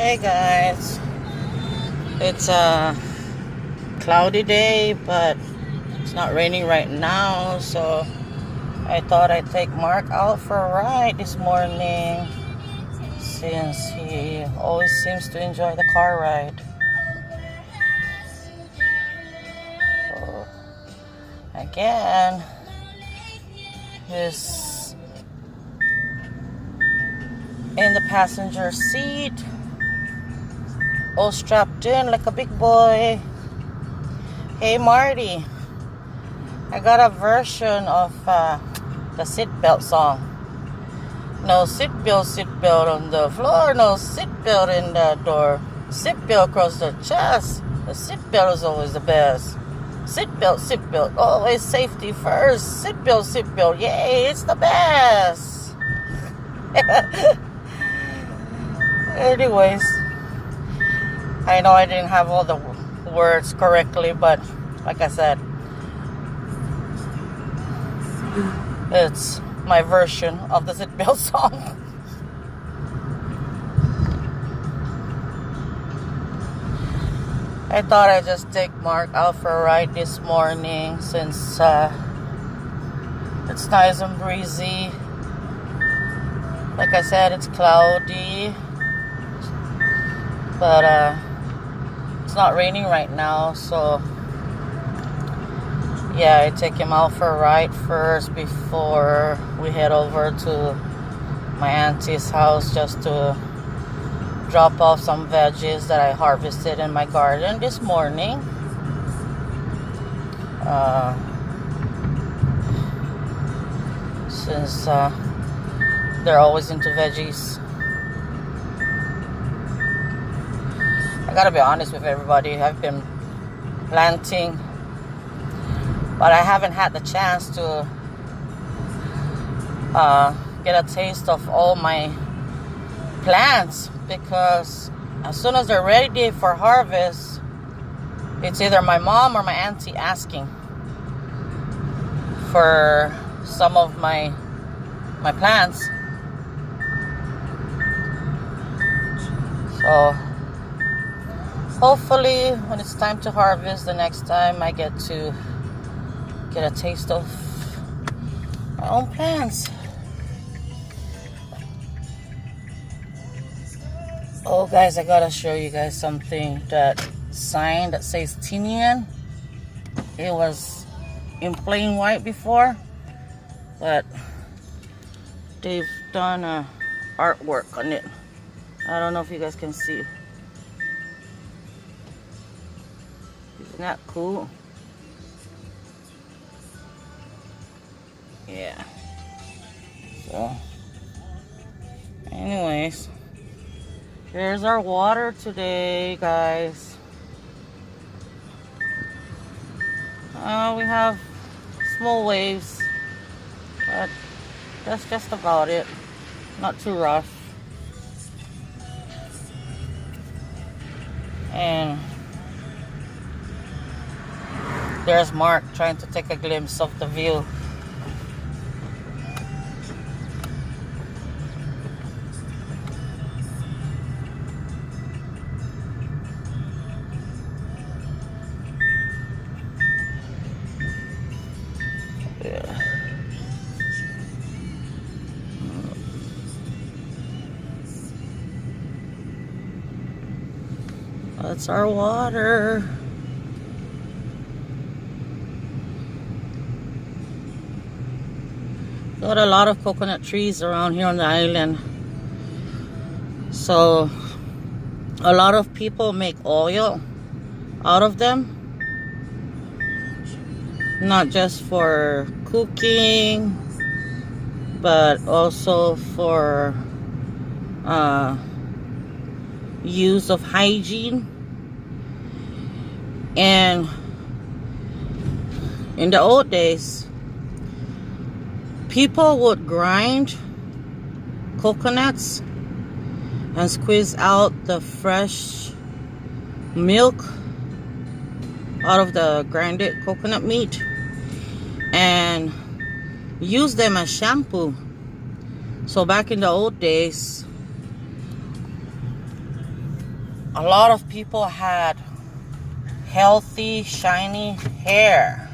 Hey guys, it's a cloudy day, but it's not raining right now, so I thought I'd take Mark out for a ride this morning since he always seems to enjoy the car ride. So again, he's in the passenger seat, all strapped in like a big boy. Hey Marty, I got a version of the seatbelt song. No seatbelt on the floor, no seatbelt in the door. Seatbelt across the chest. The seatbelt is always the best. Seatbelt, always safety first. Seatbelt, yay, it's the best. Anyways, I know I didn't have all the words correctly, but like I said, it's my version of the seatbelt song. I thought I'd just take Mark out for a ride this morning since it's nice and breezy. Like I said, it's cloudy, but it's not raining right now, so yeah, I take him out for a ride first before we head over to my auntie's house just to drop off some veggies that I harvested in my garden this morning. Since they're always into veggies. I gotta be honest with everybody, I've been planting, but I haven't had the chance to get a taste of all my plants, because as soon as they're ready for harvest, it's either my mom or my auntie asking for some of my plants. So hopefully when it's time to harvest the next time, I get to get a taste of my own plants. Oh guys, I gotta show you guys something. That sign that says Tinian, it was in plain white before, but they've done artwork on it. I don't know if you guys can see. Isn't that cool? Yeah. So anyways, here's our water today, guys. We have small waves, but that's just about it. Not too rough. And there's Mark trying to take a glimpse of the view. Yeah. That's our water. Got a lot of coconut trees around here on the island. So a lot of people make oil out of them. Not just for cooking, but also for use of hygiene. And in the old days, people would grind coconuts and squeeze out the fresh milk out of the grinded coconut meat and use them as shampoo. So back in the old days, a lot of people had healthy, shiny hair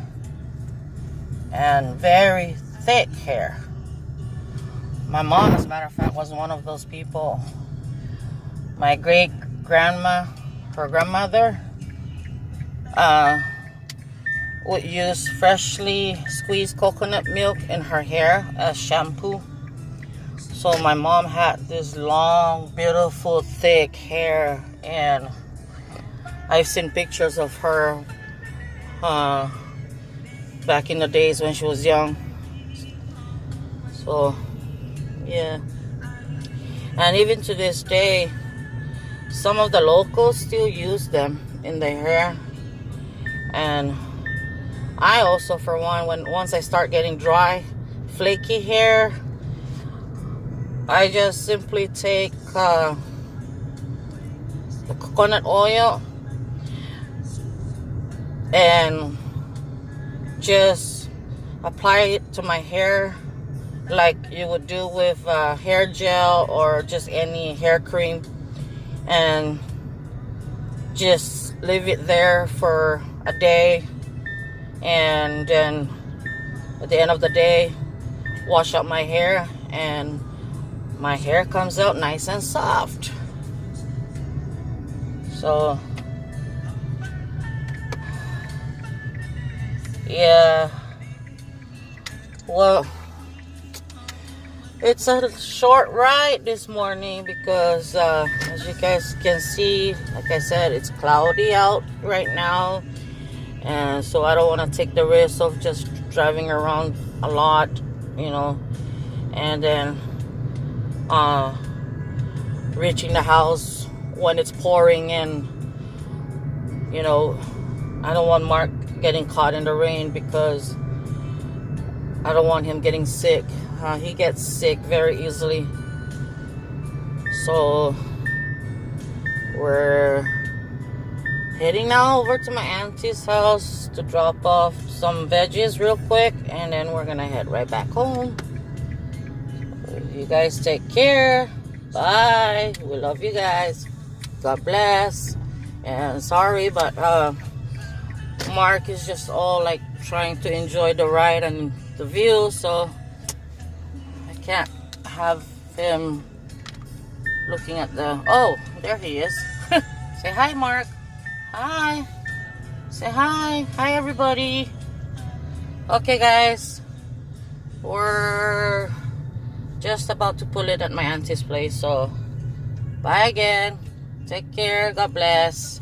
and very thick hair. My mom, as a matter of fact, was one of those people. My great grandma, her grandmother, would use freshly squeezed coconut milk in her hair as shampoo. So my mom had this long, beautiful, thick hair, and I've seen pictures of her back in the days when she was young. So yeah, and even to this day, some of the locals still use them in their hair. And I also, for one, once I start getting dry, flaky hair, I just simply take the coconut oil and just apply it to my hair like you would do with hair gel or just any hair cream, and just leave it there for a day, and then at the end of the day wash out my hair, and my hair comes out nice and soft. So yeah, well, it's a short ride this morning because as you guys can see, like I said, it's cloudy out right now, and so I don't want to take the risk of just driving around a lot, you know, and then reaching the house when it's pouring in. You know, I don't want Mark getting caught in the rain because I don't want him getting sick. He gets sick very easily. So we're heading now over to my auntie's house to drop off some veggies real quick, and then we're gonna head right back home. You guys take care. Bye. We love you guys. God bless. And sorry, but Mark is just all like trying to enjoy the ride and the view, so I can't have him looking at the... Oh, there he is. Say hi, Mark. Hi. Say hi. Hi, everybody. Okay, guys. We're just about to pull it at my auntie's place, so bye again. Take care. God bless.